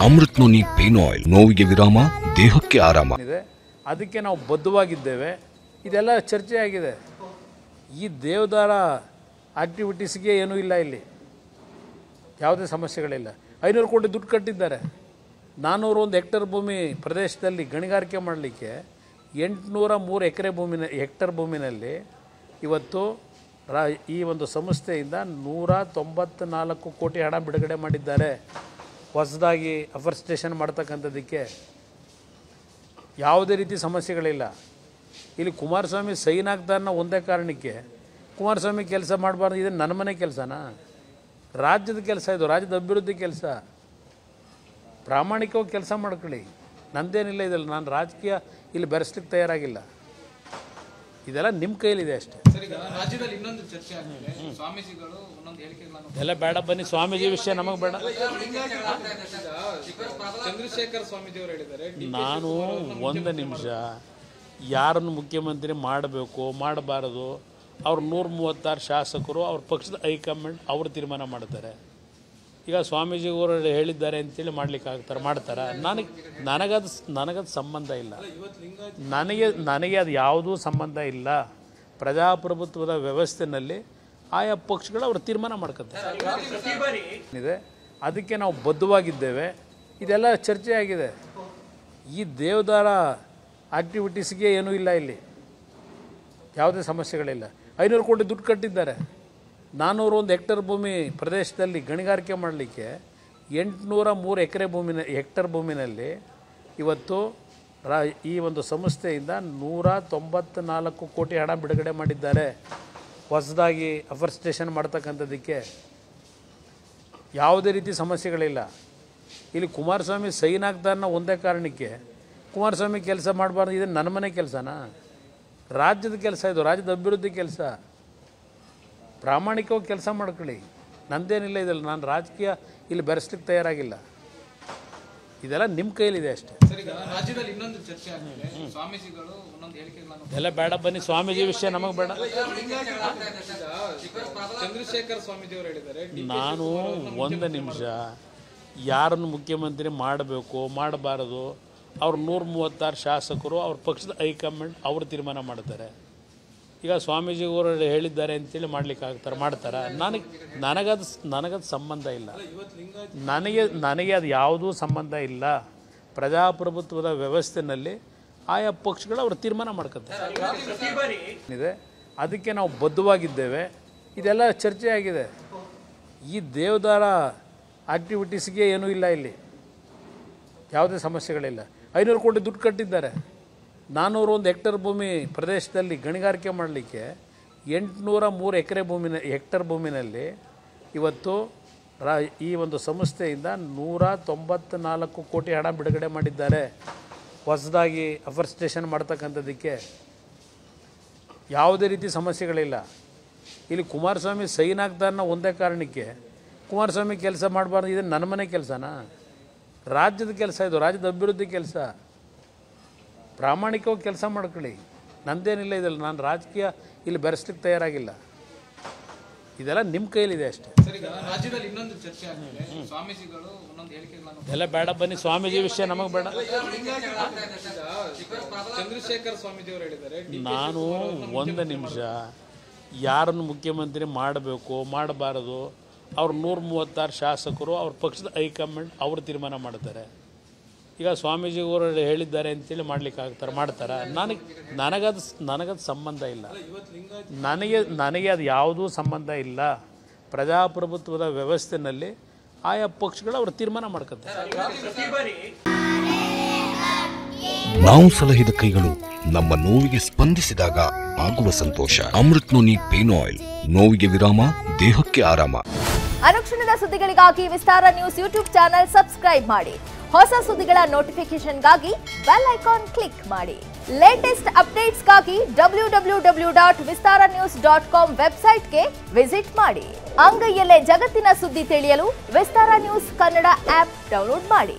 Amrit noni pain oil, ನೋವಿಗೆ ವಿರಾಮ, ದೇಹಕ್ಕೆ ಆರಾಮ. ಅದಕ್ಕೆ ನಾವು ಬದ್ಧವಾಗಿದ್ದೇವೆ. ಇದೆಲ್ಲ ಚರ್ಚೆ ಆಗಿದೆ. ಈ ದೇವದಾರ ಆಕ್ಟಿವಿಟೀಸ್ಗೆ ಏನೂ ಇಲ್ಲ, ಇಲ್ಲಿ ಯಾವುದೇ ಸಮಸ್ಯೆಗಳಿಲ್ಲ. 500 ಕೋಟಿ ದುಡ್ಡು ಕಟ್ಟಿದ್ದಾರೆ. 401 ಹೆಕ್ಟರ್ ಭೂಮಿ ಪ್ರದೇಶದಲ್ಲಿ ಗಣಿಗಾರಿಕೆ ಮಾಡಲಿಕ್ಕೆ 803 ಹೆಕ್ಟರ್ ಭೂಮಿನಲ್ಲಿ ಇವತ್ತು ಈ ಒಂದು ಸಂಸ್ಥೆಯಿಂದ 194 ಕೋಟಿ ಹಣ ಬಿಡುಗಡೆ ಮಾಡಿದ್ದಾರೆ. ಹೊಸದಾಗಿ ಅಫಾರೆಸ್ಟೇಷನ್ ಮಾಡ್ತಕ್ಕಂಥದ್ದಕ್ಕೆ ಯಾವುದೇ ರೀತಿ ಸಮಸ್ಯೆಗಳಿಲ್ಲ. ಇಲ್ಲಿ ಕುಮಾರಸ್ವಾಮಿ ಸೈನ್ ಆಗ್ತಾರನ್ನ ಒಂದೇ ಕಾರಣಕ್ಕೆ ಕುಮಾರಸ್ವಾಮಿ ಕೆಲಸ ಮಾಡಬಾರ್ದು. ಇದು ನನ್ನ ಮನೆ ಕೆಲಸನಾ? ರಾಜ್ಯದ ಕೆಲಸ, ಇದು ರಾಜ್ಯದ ಅಭಿವೃದ್ಧಿ ಕೆಲಸ. ಪ್ರಾಮಾಣಿಕವಾಗಿ ಕೆಲಸ ಮಾಡ್ಕೊಳ್ಳಿ, ನಂದೇನಿಲ್ಲ ಇದರಲ್ಲಿ. ನಾನು ರಾಜಕೀಯ ಇಲ್ಲಿ ಬೆರೆಸ್ಲಿಕ್ಕೆ ತಯಾರಾಗಿಲ್ಲ. ಇದೆಲ್ಲ ನಿಮ್ಮ ಕೈಲಿದೆ ಅಷ್ಟೇ. ರಾಜ್ಯದಲ್ಲಿ ಇನ್ನೊಂದು ಚರ್ಚೆ ಆಗ್ತಿದೆ, ಸ್ವಾಮೀಜಿಗಳು ಒಂದೊಂದು ಹೇಳಿಕೆಗಳನ್ನು ಎಲ್ಲ ಬೇಡ, ಬನ್ನಿ ಸ್ವಾಮೀಜಿ ವಿಷಯ ನಮಗೆ ಬೇಡ. ಚಂದ್ರಶೇಖರ್ ಸ್ವಾಮೀಜಿ ಅವರು ಹೇಳಿದ್ದಾರೆ, ನಾನು ಒಂದು ನಿಮಿಷ, ಯಾರನ್ನು ಮುಖ್ಯಮಂತ್ರಿ ಮಾಡಬೇಕು ಮಾಡಬಾರದು ಅವ್ರು 136 ಶಾಸಕರು, ಅವ್ರ ಪಕ್ಷದ ಹೈಕಮಾಂಡ್ ಅವರು ತೀರ್ಮಾನ ಮಾಡ್ತಾರೆ. ಈಗ ಸ್ವಾಮೀಜಿಯವರು ಹೇಳಿದ್ದಾರೆ ಅಂತೇಳಿ ಮಾಡ್ಲಿಕ್ಕೆ ಮಾಡ್ತಾರೆ. ನನಗದು ಸಂಬಂಧ ಇಲ್ಲ. ನನಗೆ ಅದು ಯಾವುದೂ ಸಂಬಂಧ ಇಲ್ಲ. ಪ್ರಜಾಪ್ರಭುತ್ವದ ವ್ಯವಸ್ಥೆಯಲ್ಲಿ ಆಯಾ ಪಕ್ಷಗಳು ಅವರು ತೀರ್ಮಾನ ಮಾಡ್ಕೊತಾರೆ. ಅದಕ್ಕೆ ನಾವು ಬದ್ಧವಾಗಿದ್ದೇವೆ. ಇದೆಲ್ಲ ಚರ್ಚೆ ಆಗಿದೆ. ಈ ದೇವದಾರ ಆಕ್ಟಿವಿಟೀಸ್ಗೆ ಏನೂ ಇಲ್ಲ, ಇಲ್ಲಿ ಯಾವುದೇ ಸಮಸ್ಯೆಗಳಿಲ್ಲ. 500 ಕೋಟಿ ದುಡ್ಡು ಕಟ್ಟಿದ್ದಾರೆ. 401 ಹೆಕ್ಟರ್ ಭೂಮಿ ಪ್ರದೇಶದಲ್ಲಿ ಗಣಿಗಾರಿಕೆ ಮಾಡಲಿಕ್ಕೆ 803 ಹೆಕ್ಟರ್ ಭೂಮಿನಲ್ಲಿ ಇವತ್ತು ಈ ಒಂದು ಸಂಸ್ಥೆಯಿಂದ 194 ಕೋಟಿ ಹಣ ಬಿಡುಗಡೆ ಮಾಡಿದ್ದಾರೆ. ಹೊಸದಾಗಿ ಅಫಾರೆಸ್ಟೇಷನ್ ಮಾಡ್ತಕ್ಕಂಥದ್ದಕ್ಕೆ ಯಾವುದೇ ರೀತಿ ಸಮಸ್ಯೆಗಳಿಲ್ಲ. ಇಲ್ಲಿ ಕುಮಾರಸ್ವಾಮಿ ಸೈನ್ ಆಗ್ತಾರನ್ನ ಒಂದೇ ಕಾರಣಕ್ಕೆ ಕುಮಾರಸ್ವಾಮಿ ಕೆಲಸ ಮಾಡಬಾರ್ದು. ಇದು ನನ್ನ ಮನೆ ಕೆಲಸನಾ? ರಾಜ್ಯದ ಕೆಲಸ, ಇದು ರಾಜ್ಯದ ಅಭಿವೃದ್ಧಿ ಕೆಲಸ. ಪ್ರಾಮಾಣಿಕವಾಗಿ ಕೆಲಸ ಮಾಡ್ಕೊಳ್ಳಿ, ನಂದೇನಿಲ್ಲ ಇದರಲ್ಲಿ. ನಾನು ರಾಜಕೀಯ ಇಲ್ಲಿ ಬೆರೆಸ್ಲಿಕ್ಕೆ ತಯಾರಾಗಿಲ್ಲ. ಇದೆಲ್ಲ ನಿಮ್ಮ ಕೈಲಿದೆ ಅಷ್ಟೇ. ರಾಜ್ಯದಲ್ಲಿ ಇನ್ನೊಂದು ಚರ್ಚೆ ಆಗ್ತಿದೆ, ಸ್ವಾಮೀಜಿಗಳು ಒಂದೊಂದು ಹೇಳಿಕೆಗಳನ್ನು ಎಲ್ಲ ಬೇಡ, ಬನ್ನಿ ಸ್ವಾಮೀಜಿ ವಿಷಯ ನಮಗೆ ಬೇಡ. ಚಂದ್ರಶೇಖರ್ ಸ್ವಾಮೀಜಿ ಅವರು ಹೇಳಿದ್ದಾರೆ, ನಾನು ಒಂದು ನಿಮಿಷ, ಯಾರನ್ನು ಮುಖ್ಯಮಂತ್ರಿ ಮಾಡಬೇಕು ಮಾಡಬಾರದು ಅವ್ರು 136 ಶಾಸಕರು, ಅವ್ರ ಪಕ್ಷದ ಹೈಕಮಾಂಡ್ ಅವರು ತೀರ್ಮಾನ ಮಾಡ್ತಾರೆ. ಈಗ ಸ್ವಾಮೀಜಿಯವರು ಹೇಳಿದ್ದಾರೆ ಅಂತೇಳಿ ಮಾಡ್ಲಿಕ್ಕೆ ಮಾಡ್ತಾರೆ. ನನಗದು ಸಂಬಂಧ ಇಲ್ಲ. ನನಗೆ ಅದು ಯಾವುದೂ ಸಂಬಂಧ ಇಲ್ಲ. ಪ್ರಜಾಪ್ರಭುತ್ವದ ವ್ಯವಸ್ಥೆಯಲ್ಲಿ ಆಯಾ ಪಕ್ಷಗಳು ಅವರು ತೀರ್ಮಾನ ಮಾಡ್ಕೊತಾರೆ. ಅದಕ್ಕೆ ನಾವು ಬದ್ಧವಾಗಿದ್ದೇವೆ. ಇದೆಲ್ಲ ಚರ್ಚೆ ಆಗಿದೆ. ಈ ದೇವದಾರ ಆಕ್ಟಿವಿಟೀಸ್ಗೆ ಏನೂ ಇಲ್ಲ, ಇಲ್ಲಿ ಯಾವುದೇ ಸಮಸ್ಯೆಗಳಿಲ್ಲ. 500 ಕೋಟಿ ದುಡ್ಡು ಕಟ್ಟಿದ್ದಾರೆ. 401 ಹೆಕ್ಟರ್ ಭೂಮಿ ಪ್ರದೇಶದಲ್ಲಿ ಗಣಿಗಾರಿಕೆ ಮಾಡಲಿಕ್ಕೆ 803 ಹೆಕ್ಟರ್ ಭೂಮಿನಲ್ಲಿ ಇವತ್ತು ಈ ಒಂದು ಸಂಸ್ಥೆಯಿಂದ 194 ಕೋಟಿ ಹಣ ಬಿಡುಗಡೆ ಮಾಡಿದ್ದಾರೆ. ಹೊಸದಾಗಿ ಅಫಾರೆಸ್ಟೇಷನ್ ಮಾಡ್ತಕ್ಕಂಥದ್ದಕ್ಕೆ ಯಾವುದೇ ರೀತಿ ಸಮಸ್ಯೆಗಳಿಲ್ಲ. ಇಲ್ಲಿ ಕುಮಾರಸ್ವಾಮಿ ಸೈನ್ ಆಗ್ತಾರನ್ನ ಒಂದೇ ಕಾರಣಕ್ಕೆ ಕುಮಾರಸ್ವಾಮಿ ಕೆಲಸ ಮಾಡಬಾರ್ದು. ಇದು ನನ್ನ ಮನೆ ಕೆಲಸನಾ? ರಾಜ್ಯದ ಕೆಲಸ, ಇದು ರಾಜ್ಯದ ಅಭಿವೃದ್ಧಿ ಕೆಲಸ. ಪ್ರಾಮಾಣಿಕವಾಗಿ ಕೆಲಸ ಮಾಡ್ಕೊಳ್ಳಿ, ನಂದೇನಿಲ್ಲ ಇದರಲ್ಲಿ. ನಾನು ರಾಜಕೀಯ ಇಲ್ಲಿ ಬೆರೆಸ್ಲಿಕ್ಕೆ ತಯಾರಾಗಿಲ್ಲ. ಇದೆಲ್ಲ ನಿಮ್ಮ ಕೈಲಿದೆ ಅಷ್ಟೇ. ರಾಜ್ಯದಲ್ಲಿ ಇನ್ನೊಂದು ಚರ್ಚೆ ಆಗ್ತಿದೆ, ಸ್ವಾಮೀಜಿಗಳು ಒಂದೊಂದು ಹೇಳಿಕೆಗಳನ್ನು ಎಲ್ಲ ಬೇಡ, ಬನ್ನಿ ಸ್ವಾಮೀಜಿ ವಿಷಯ ನಮಗೆ ಬೇಡ. ಚಂದ್ರಶೇಖರ್ ಸ್ವಾಮೀಜಿ ಅವರು ಹೇಳಿದ್ದಾರೆ, ನಾನು ಒಂದು ನಿಮಿಷ, ಯಾರನ್ನು ಮುಖ್ಯಮಂತ್ರಿ ಮಾಡಬೇಕು ಮಾಡಬಾರದು ಅವ್ರು 136 ಶಾಸಕರು, ಅವ್ರ ಪಕ್ಷದ ಹೈಕಮಾಂಡ್ ಅವರು ತೀರ್ಮಾನ ಮಾಡ್ತಾರೆ. ಈಗ ಸ್ವಾಮೀಜಿಯವರು ಹೇಳಿದ್ದಾರೆ ಅಂತೇಳಿ ಮಾಡ್ಲಿಕ್ಕೆ ಮಾಡ್ತಾರೆ. ನನಗದು ಸಂಬಂಧ ಇಲ್ಲ. ನನಗೆ ಅದು ಯಾವುದೂ ಸಂಬಂಧ ಇಲ್ಲ. ಪ್ರಜಾಪ್ರಭುತ್ವದ ವ್ಯವಸ್ಥೆಯಲ್ಲಿ ಆಯಾ ಪಕ್ಷಗಳು ಅವರು ತೀರ್ಮಾನ ಮಾಡ್ಕೊತಾರೆ. ನಾವು ಸಲಹಿದ ಕೈಗಳು ನಮ್ಮ ನೋವಿಗೆ ಸ್ಪಂದಿಸಿದಾಗ ಆಗುವ ಸಂತೋಷ. ಅಮೃತ್ ನೋನಿ ಪೇನ್ ಆಯಿಲ್, ನೋವಿಗೆ ವಿರಾಮ, ದೇಹಕ್ಕೆ ಆರಾಮ. ಅನುಕ್ಷಣದ ಸುದ್ದಿಗಳಿಗಾಗಿ ವಿಸ್ತಾರ ನ್ಯೂಸ್ ಯೂಟ್ಯೂಬ್ ಚಾನೆಲ್ ಸಬ್ಸ್ಕ್ರೈಬ್ ಮಾಡಿ. ಹೊಸ ಸುದ್ದಿಗಳ ನೋಟಿಫಿಕೇಶನ್ಗಾಗಿ ಬೆಲ್ ಐಕಾನ್ ಕ್ಲಿಕ್ ಮಾಡಿ. ಲೇಟೆಸ್ಟ್ ಅಪ್ಡೇಟ್ಸ್ಗಾಗಿ www.vistaranews.com ವೆಬ್ಸೈಟ್ಗೆ ವಿಸಿಟ್ ಮಾಡಿ. ಅಂಗೈಯಲ್ಲೇ ಜಗತ್ತಿನ ಸುದ್ದಿ ತಿಳಿಯಲು ವಿಸ್ತಾರ ನ್ಯೂಸ್ ಕನ್ನಡ ಆಪ್ ಡೌನ್ಲೋಡ್ ಮಾಡಿ.